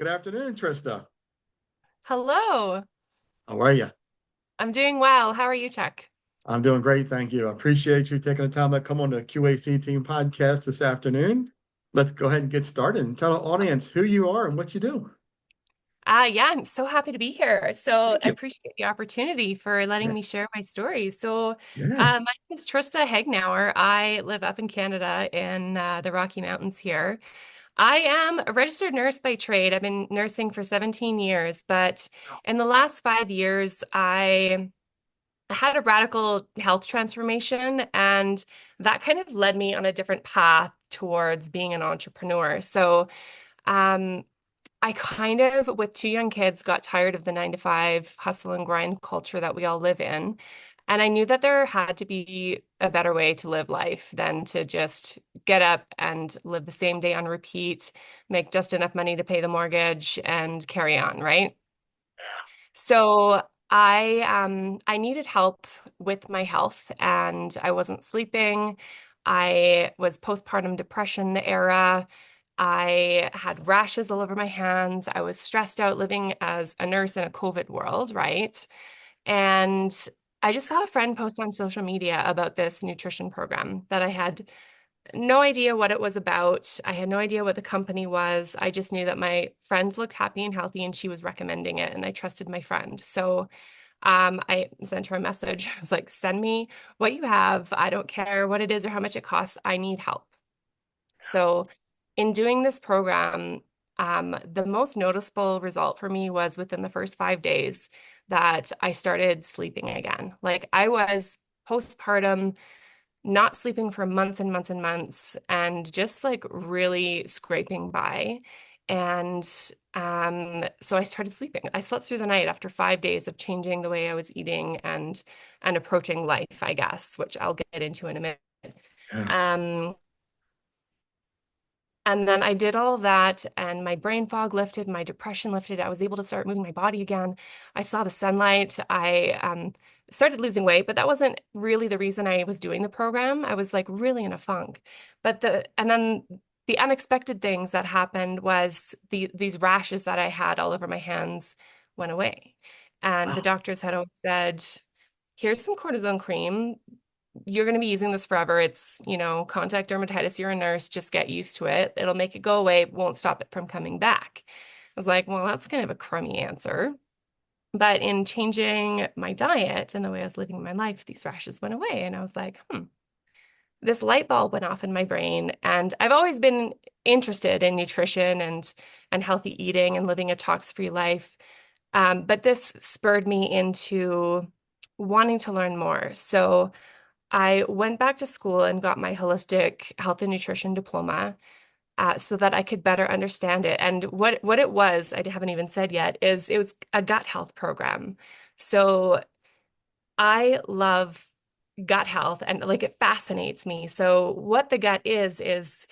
Good afternoon, Trista. Hello. How are you? I'm doing well. How are you, Chuck? I'm doing great, thank you. I appreciate you taking the time to come on the Q.A.C. team podcast this afternoon. Let's go ahead and get started and tell the audience who you are and what you do. Yeah, I'm so happy to be here. So Thank I you. appreciate the opportunity for letting Yeah, me share my story. yeah. My name is Trista Hegnauer. I live up in Canada in the Rocky Mountains here. I am a registered nurse by trade. I've been nursing for 17 years, but in the last 5 years, I had a radical health transformation, and that kind of led me on a different path towards being an entrepreneur. Um, I kind of, with two young kids, got tired of the 9 to 5 hustle and grind culture that we all live in. And I knew that there had to be a better way to live life than to just get up and live the same day on repeat, make just enough money to pay the mortgage, and carry on, right? So I needed help with my health, and I wasn't sleeping. I was postpartum depression era. I had rashes all over my hands. I was stressed out living as a nurse in a COVID world, right? And I just saw a friend post on social media about this nutrition program that I had no idea what it was about. I had no idea what the company was. I just knew that my friend looked happy and healthy and she was recommending it, and I trusted my friend. I sent her a message. I was like, send me what you have. I don't care what it is or how much it costs. I need help. So, in doing this program, the most noticeable result for me was within the first 5 days that I started sleeping again. Like I was postpartum, not sleeping for months and months and months, and just like really scraping by. And so I started sleeping. I slept through the night after 5 days of changing the way I was eating and approaching life, I guess, which I'll get into in a minute. Yeah. Um, and then I did all of that, and my brain fog lifted, my depression lifted. I was able to start moving my body again. I saw the sunlight. I started losing weight, but that wasn't really the reason I was doing the program. I was like really in a funk. And then the unexpected things that happened was these rashes that I had all over my hands went away. And the Wow. doctors had always said, here's some cortisone cream, you're going to be using this forever. It's, contact dermatitis. You're a nurse. Just get used to it. It'll make it go away. It won't stop it from coming back. I was like, well, that's kind of a crummy answer. But in changing my diet and the way I was living my life, these rashes went away. And I was like, this light bulb went off in my brain. And I've always been interested in nutrition and healthy eating and living a tox-free life. But this spurred me into wanting to learn more. So I went back to school and got my holistic health and nutrition diploma so that I could better understand it. And what it was, I haven't even said yet, is it was a gut health program. So I love gut health and like it fascinates me. So what the gut is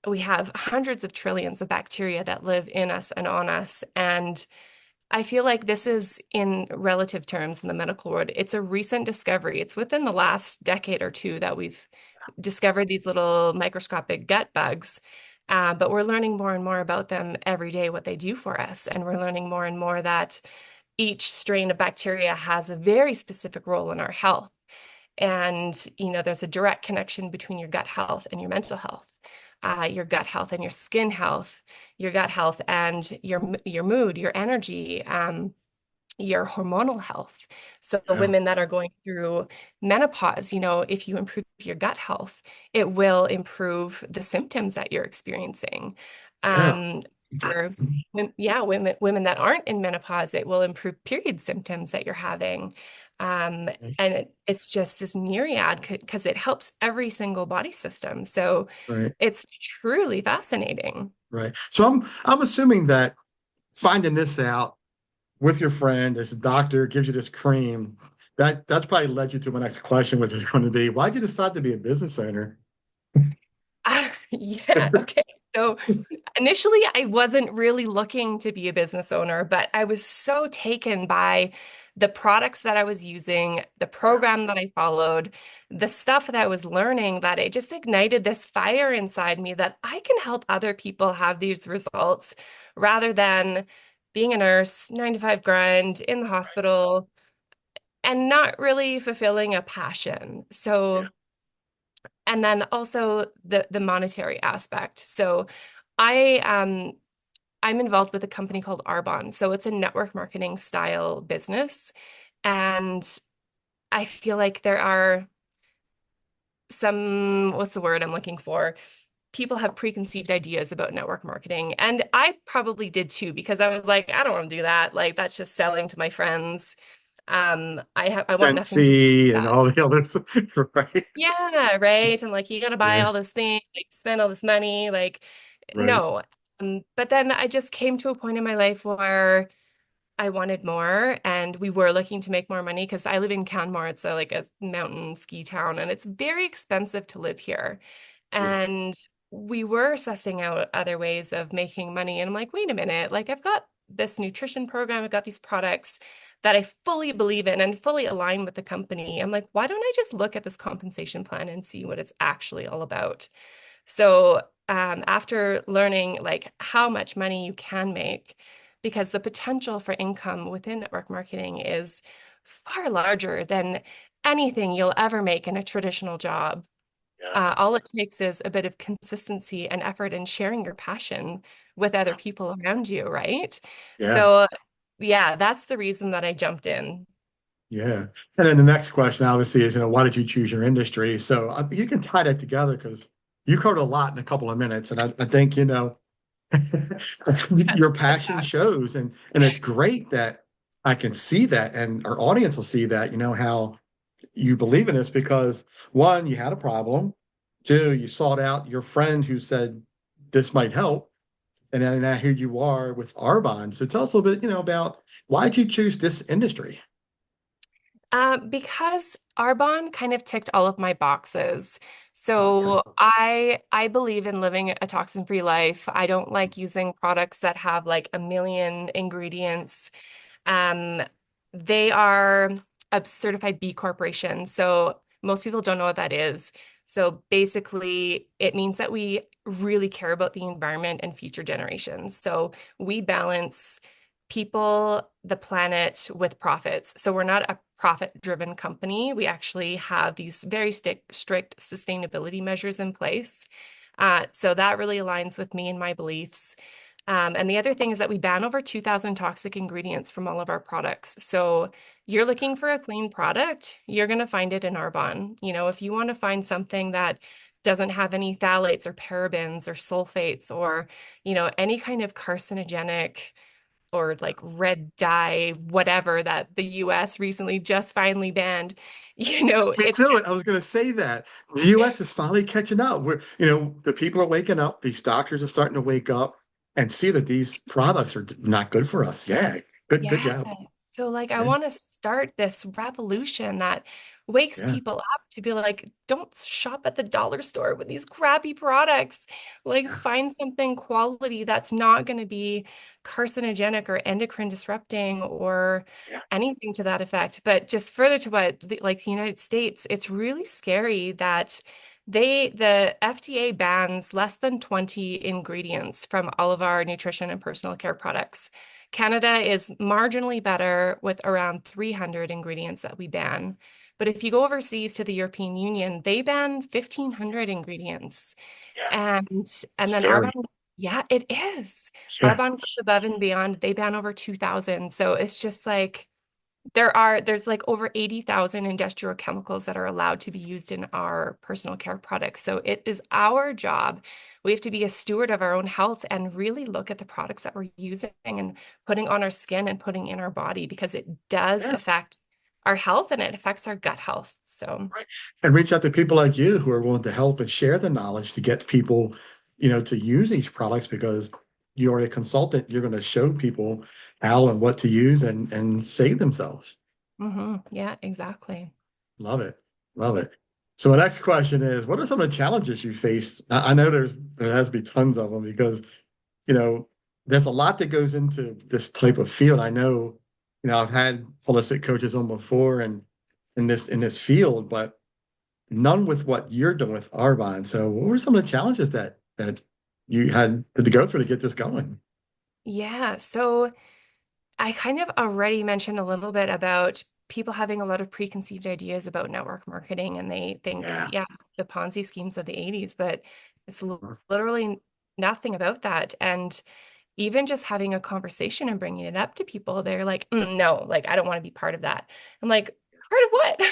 we have hundreds of trillions of bacteria that live in us and on us. And I feel like this is in relative terms in the medical world. It's a recent discovery. It's within the last decade or two that we've discovered these little microscopic gut bugs. But we're learning more and more about them every day, what they do for us. And we're learning more and more that each strain of bacteria has a very specific role in our health. And, there's a direct connection between your gut health and your mental health, your gut health and your skin health, your gut health and your mood, your energy, your hormonal health. So Yeah. women that are going through menopause, if you improve your gut health, it will improve the symptoms that you're experiencing. Yeah. Um, for yeah, women that aren't in menopause, it will improve period symptoms that you're having. Um, and it's just this myriad because it helps every single body system. So Right. it's truly fascinating. Right. So I'm assuming that finding this out with your friend, this doctor gives you this cream, that's probably led you to my next question, which is going to be, why'd you decide to be a business owner? Yeah, okay. So initially, I wasn't really looking to be a business owner, but I was so taken by the products that I was using, the Yeah, program that I followed, the stuff that I was learning, that it just ignited this fire inside me that I can help other people have these results rather than being a nurse, 9 to 5 grind in the hospital and not really fulfilling a passion. yeah, So, and then also the monetary aspect. So I'm involved with a company called Arbonne. So it's a network marketing style business. And I feel like there are some, what's the word I'm looking for? People have preconceived ideas about network marketing. And I probably did too, because I was like, I don't want to do that. Like that's just selling to my friends. I want nothing to do Sensi with and that. all the others, right? Yeah, right. And like you gotta buy Yeah, all this thing, like spend all this money. Like, right. no. But then I just came to a point in my life where I wanted more, and we were looking to make more money because I live in Canmore. It's like a mountain ski town, and it's very expensive to live here. Yeah, And we were sussing out other ways of making money. And I'm like, wait a minute, like I've got this nutrition program, I've got these products that I fully believe in and fully align with the company. I'm like, why don't I just look at this compensation plan and see what it's actually all about? So after learning like how much money you can make, because the potential for income within network marketing is far larger than anything you'll ever make in a traditional job. yeah, All it takes is a bit of consistency and effort in sharing your passion with other yeah, people around you, right? yeah, So, yeah, that's the reason that I jumped in. yeah. And then the next question, obviously, is, why did you choose your industry? So you can tie that together because you covered a lot in a couple of minutes. And I think, your passion Exactly. shows. And it's great that I can see that and our audience will see that, how you believe in this because one, you had a problem. Two, you sought out your friend who said this might help. And then now here you are with Arbonne. So tell us a little bit, about why did you choose this industry? Because Arbonne kind of ticked all of my boxes. Okay. So I believe in living a toxin-free life. I don't like using products that have like a million ingredients. Um, they are a certified B Corporation. So most people don't know what that is. So basically, it means that we really care about the environment and future generations. So we balance people, the planet with profits. So we're not a profit-driven company. We actually have these very strict sustainability measures in place. So that really aligns with me and my beliefs. And the other thing is that we ban over 2,000 toxic ingredients from all of our products. So you're looking for a clean product, you're going to find it in Arbonne. If you want to find something that doesn't have any phthalates or parabens or sulfates or, any kind of carcinogenic or like red dye, whatever that the US recently just finally banned, Me it's too. I was going to say that the U.S. is finally catching up. The people are waking up. These doctors are starting to wake up and see that these products are not good for us. Yeah, good yeah. job. So like I Yeah, want to start this revolution that wakes yeah, people up to be like, don't shop at the dollar store with these crappy products. Like yeah, find something quality that's not going to be carcinogenic or endocrine disrupting or yeah, anything to that effect. But just further to what like the United States, it's really scary that the FDA bans less than 20 ingredients from all of our nutrition and personal care products. Canada is marginally better with around 300 ingredients that we ban. But if you go overseas to the European Union, they ban 1,500 ingredients. yeah. And then Scary. Arbonne, yeah, it is. Yeah, Arbonne goes above and beyond. They ban over 2,000. So it's just like there's like over 80,000 industrial chemicals that are allowed to be used in our personal care products. So it is our job. We have to be a steward of our own health and really look at the products that we're using and putting on our skin and putting in our body because it does yeah. affect our health and it affects our gut health. So, Right. And reach out to people like you who are willing to help and share the knowledge to get people, to use these products because you're a consultant. You're going to show people how and what to use and save themselves. yeah, exactly. Love it. Love it. So my next question is, what are some of the challenges you faced? I know there has to be tons of them because you know, there's a lot that goes into this type of field. I know, I've had holistic coaches on before and in this field, but none with what you're doing with Arbonne. So what were some of the challenges that you had to go through to get this going? Yeah, so I kind of already mentioned a little bit about people having a lot of preconceived ideas about network marketing, and they think, Yeah. yeah, the Ponzi schemes of the 80s, but it's literally nothing about that. And even just having a conversation and bringing it up to people, they're like, no, like, I don't want to be part of that. I'm like, part of what?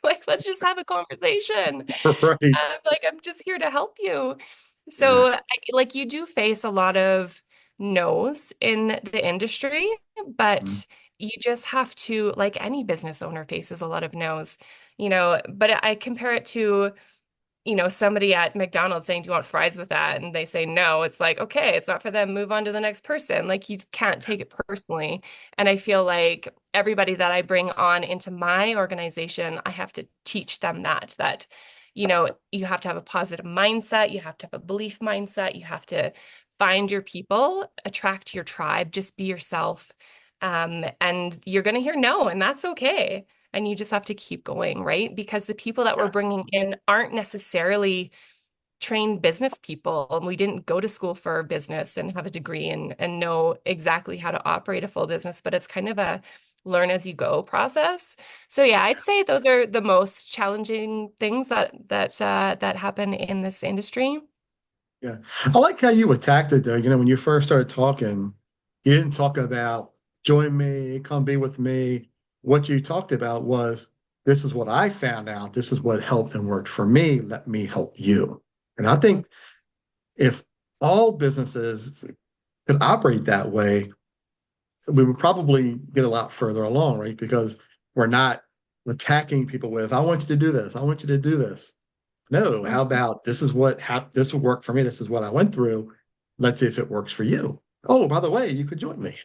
Like, let's just have a conversation. Right. Like, I'm just here to help you. Yeah. So, like, you do face a lot of no's in the industry, Mhm. but you just have to, like any business owner faces a lot of no's, but I compare it to somebody at McDonald's saying, "Do you want fries with that?" And they say no. It's like, okay, it's not for them. Move on to the next person. Like you can't take it personally. And I feel like everybody that I bring on into my organization, I have to teach them that, you have to have a positive mindset. You have to have a belief mindset. You have to find your people, attract your tribe, just be yourself. And you're going to hear no, and that's okay. And you just have to keep going, right? Because the people that we're Yeah. bringing in aren't necessarily trained business people. And we didn't go to school for business and have a degree and know exactly how to operate a full business, but it's kind of a learn as you go process. So yeah, I'd say those are the most challenging things that happen in this industry. Yeah. I liked how you attacked it though. When you first started talking, you didn't talk about join me, come be with me. What you talked about was this is what I found out. This is what helped and worked for me. Let me help you. And I Mhm. think if all businesses could operate that way, we would probably get a lot further along, right? Because we're not attacking people with, I want you to do this. I want you to do this. No, how about this will work for me. This is what I went through. Let's see if it works for you. Oh, by the way, you could join me.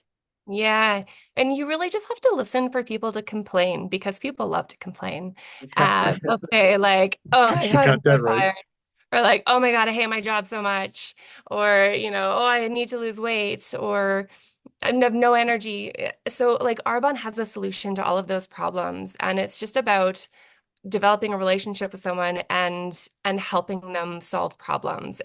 Yeah. And you really just have to listen for people to complain because people love to complain. They'll Yes. say like, oh my You God, I'm got so that right. tired. Or like, oh my God, I hate my job so much. Or, oh, I need to lose weight or I have no energy. So like Arbonne has a solution to all of those problems. And it's just about developing a relationship with someone and helping them solve problems.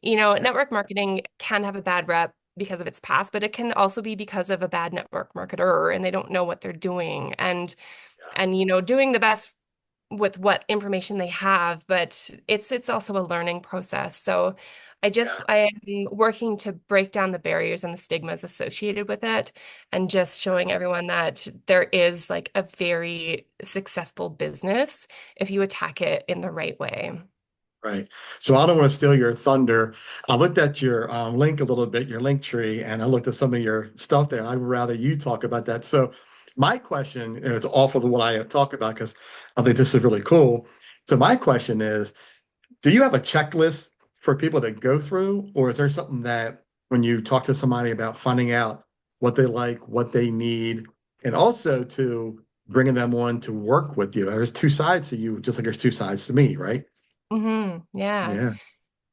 Yeah, Network marketing can have a bad rep because of its past, but it can also be because of a bad network marketer and they don't know what they're doing and doing the best with what information they have, but it's also a learning process. So yeah, I am working to break down the barriers and the stigmas associated with it and just showing everyone that there is like a very successful business if you attack it in the right way. right. So I don't want to steal your thunder. I looked at your link a little bit, your link tree, and I looked at some of your stuff there. I'd rather you talk about that. So my question, and it's off of what I talk about because I think this is really cool. So my question is, do you have a checklist for people to go through, or is there something that when you talk to somebody about finding out what they like, what they need, and also to bringing them on to work with you? There's two sides to you, just like there's two sides to me, right? Yeah.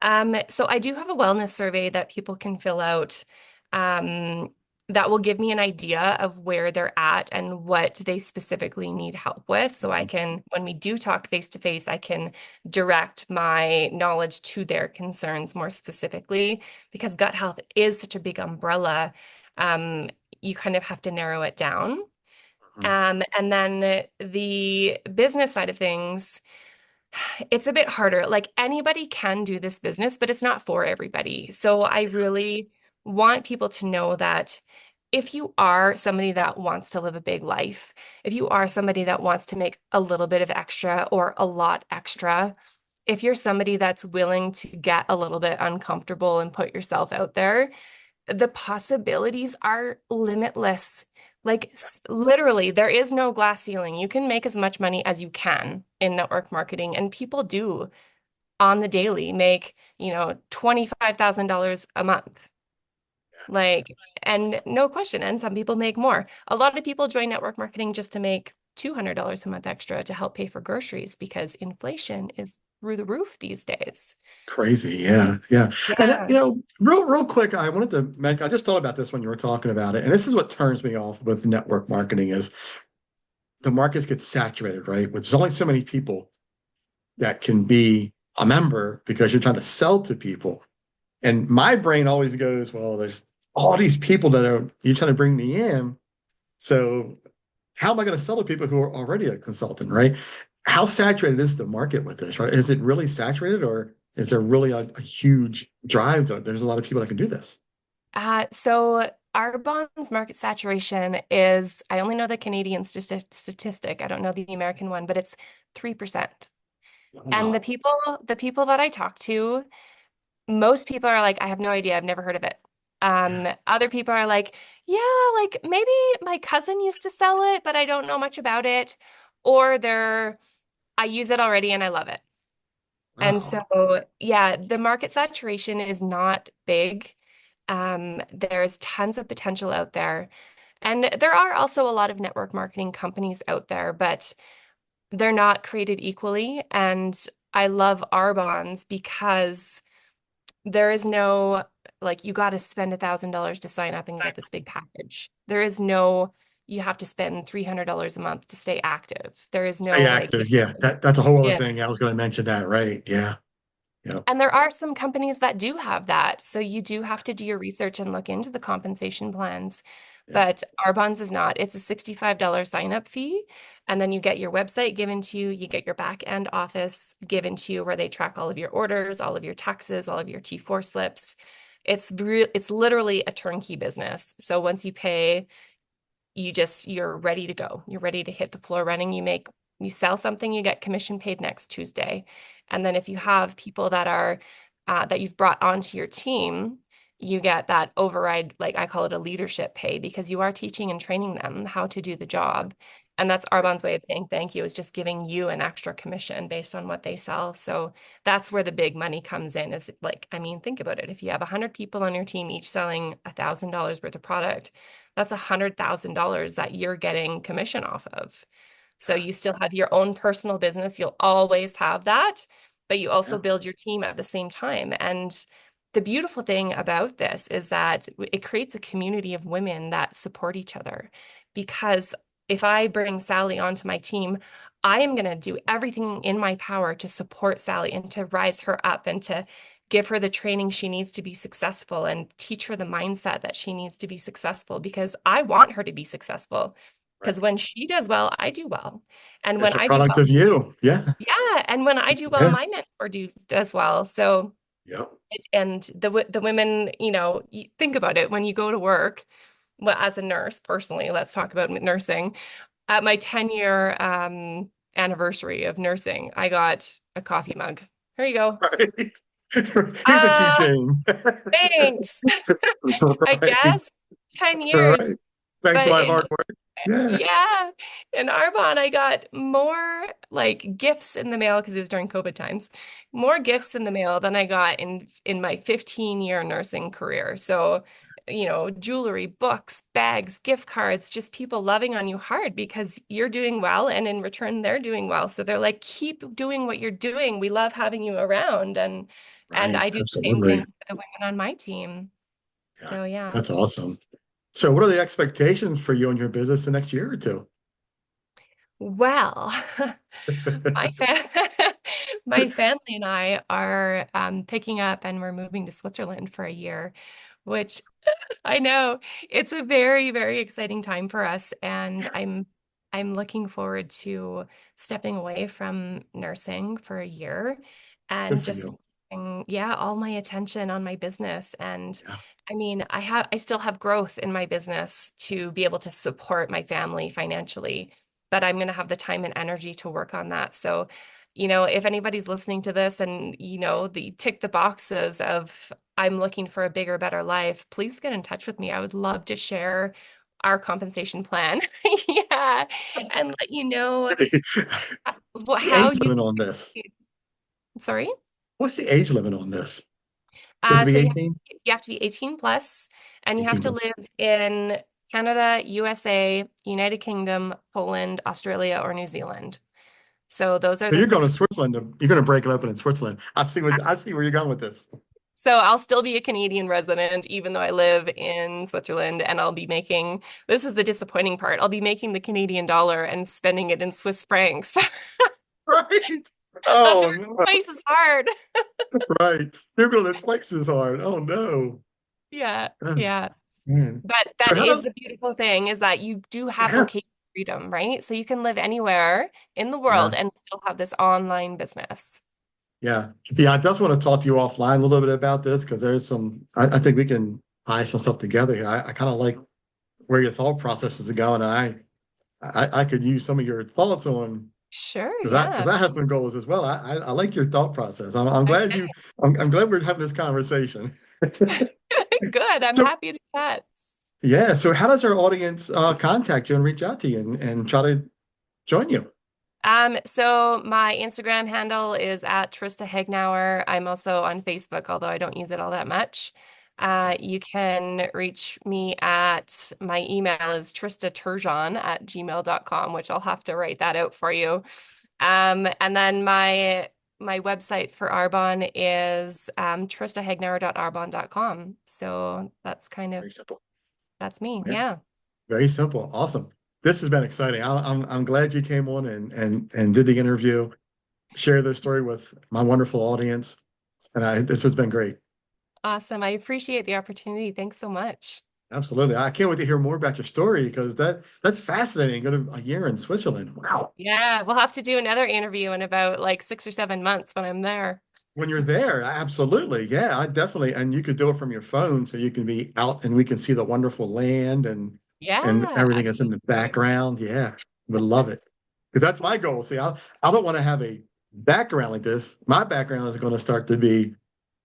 Yeah. So I do have a wellness survey that people can fill out, um, that will give me an idea of where they're at and what they specifically need help with. So I can, when we do talk face to face, I can direct my knowledge to their concerns more specifically because gut health is such a big umbrella. Um, you kind of have to narrow it down. Mhm. And then the business side of things. It's a bit harder. Like anybody can do this business, but it's not for everybody. So I really want people to know that if you are somebody that wants to live a big life, if you are somebody that wants to make a little bit of extra or a lot extra, if you're somebody that's willing to get a little bit uncomfortable and put yourself out there, the possibilities are limitless. Like literally, there is no glass ceiling. You can make as much money as you can in network marketing, and people do on the daily make, $25,000 a month. Like, and no question. And some people make more. A lot of people join network marketing just to make $200 a month extra to help pay for groceries because inflation is through the roof these days. Crazy. Yeah. Yeah. And Yeah. real quick, I wanted to make, I just thought about this when you were talking about it. And this is what turns me off with network marketing is the markets get saturated, right? With there's only so many people that can be a member because you're trying to sell to people. And my brain always goes, well, there's all these people that are you're trying to bring me in. So how am I going to sell to people who are already a consultant, right? How saturated is the market with this, right? Is it really saturated or is there really a huge drive to there's a lot of people that can do this? So our bonds market saturation is, I only know the Canadian statistic. I don't know the American one, but it's 3%. And Wow. the people that I talk to, most people are like, I have no idea. I've never heard of it. Yeah. Other people are like, yeah, like maybe my cousin used to sell it, but I don't know much about it. Or I use it already and I love it. And so, Wow. yeah, the market saturation is not big. There's tons of potential out there. And there are also a lot of network marketing companies out there, but they're not created equally. And I love our bonds because there is no, like, you got to spend $1,000 to sign up and get this big package. There is no, you have to spend $300 a month to stay active. There is Stay no, like, active. Yeah. That's a whole other yeah. thing. I was going to mention that, right? Yeah. Yeah. And there are some companies that do have that. So you do have to do your research and look into the compensation plans. Yeah. But our bonds is not. It's a $65 sign up fee. And then you get your website given to you. You get your back end office given to you where they track all of your orders, all of your taxes, all of your T4 slips. It's literally a turnkey business. So once you pay, you're ready to go. You're ready to hit the floor running. You sell something, you get commission paid next Tuesday. And then if you have people that you've brought onto your team, you get that override, like I call it a leadership pay, because you are teaching and training them how to do the job. And that's Right. Arbonne's way of saying thank you, is just giving you an extra commission based on what they sell. So that's where the big money comes in, is like, I mean, think about it. If you have 100 people on your team, each selling $1,000 worth of product, that's $100,000 that you're getting commission off of. So Yeah. you still have your own personal business. You'll always have that, but you also Yeah. build your team at the same time. And the beautiful thing about this is that it creates a community of women that support each other. Because if I bring Sally onto my team, I am going to do everything in my power to support Sally and to rise her up and to give her the training she needs to be successful and teach her the mindset that she needs to be successful, because I want her to be successful. Because Right. when she does well, I do well. And when It's a I do product well, of you. Yeah. yeah. And when I do well, Yeah. my mentor does well. So, Yep. and the women, you think about it when you go to work. Well, as a nurse, personally, let's talk about nursing. At my 10-year anniversary of nursing, I got a coffee mug. Here you go. Right. Here's a Uh, keychain. thanks. I Right. guess 10 years. Right. Thanks for But my in hard work. Yeah. Yeah. In Arbonne, I got more like gifts in the mail because it was during COVID times, more gifts in the mail than I got in my 15-year nursing career. So, jewelry, books, bags, gift cards, just people loving on you hard because you're doing well, and in return they're doing well. So they're like, keep doing what you're doing. We love having you around. And Right. I do the same thing Absolutely. for the women on my team. Yeah. So yeah. That's awesome. So what are the expectations for you and your business the next year or two? Well, My fa my family and I are picking up, and we're moving to Switzerland for a year, which I know it's a very, very exciting time for us, and Yeah. I'm looking forward to stepping away from nursing for a year Good and for just you. yeah, all my attention on my business. And Yeah. I mean, I still have growth in my business to be able to support my family financially, but I'm going to have the time and energy to work on that. So, if anybody's listening to this and the tick the boxes of I'm looking for a bigger, better life, please get in touch with me. I would love to share our compensation plan. Yeah. And let you know What's the how age you limit on this? sorry. What's the age limit on this? Does it have to be So 18? you have to be 18 plus, and you have 18 to plus. live in Canada, USA, United Kingdom, Poland, Australia, or New Zealand. So those are So the you're going to six. Switzerland. You're going to break it open in Switzerland. I see where you're going with this. So I'll still be a Canadian resident, even though I live in Switzerland, and I'll be making, this is the disappointing part, I'll be making the Canadian dollar and spending it in Swiss francs. Right. I'll have to Oh work no. twice as hard. Right. You're going to twice as hard. Oh no. Yeah, Oh, yeah. man. But So that how is does the beautiful thing is that you do have yeah, location freedom, right? So you can live anywhere in the world yeah, and still have this online business. yeah. Yeah, I definitely want to talk to you offline a little bit about this because there's some I think we can tie some stuff together here. I kind of like where your thought processes are going. And I could use some of your thoughts on Sure, because yeah. I have some goals as well. I like your thought process. I'm glad Okay. I'm glad we're having this conversation. Good. I'm So happy to chat. yeah, so how does our audience contact you and reach out to you and try to join you? So my Instagram handle is at Trista Hegnauer. I'm also on Facebook, although I don't use it all that much. You can reach me at my email is tristaturgeon@gmail.com, which I'll have to write that out for you. And then my website for Arbonne is tristahegnauer.arbonne.com. So that's kind of Very simple. that's me. Yeah, Yeah. very simple. Awesome. This has been exciting. I'm glad you came on and did the interview, share this story with my wonderful audience, and this has been great. Awesome. I appreciate the opportunity. Thanks so much. Absolutely. I can't wait to hear more about your story because that's fascinating. Going to a year in Switzerland. Wow. Yeah, we'll have to do another interview in about like 6 or 7 months when I'm there. When you're there, absolutely. Yeah, I definitely. And you could do it from your phone, so you can be out and we can see the wonderful land and Yeah, everything that's in the absolutely. background. Yeah, would love it because that's my goal. See, I don't want to have a background like this. My background is going to start to be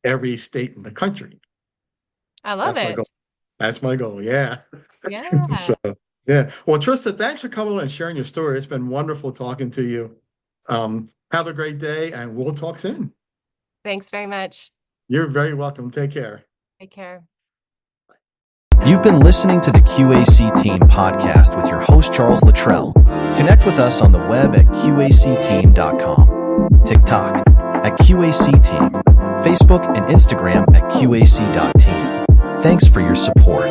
every state in the country. I love That's my goal. it. That's my goal. Yeah. So Yeah. yeah. Well, Trista, thanks for coming on and sharing your story. It's been wonderful talking to you. Have a great day, and we'll talk soon. Thanks very much. You're very welcome. Take care. Take care. You've been listening to the Q.A.C. Team podcast with your host, Charles Luttrell. Connect with us on the web at qacteam.com, TikTok at Q.A.C. Team, Facebook and Instagram at QAC.team. Thanks for your support.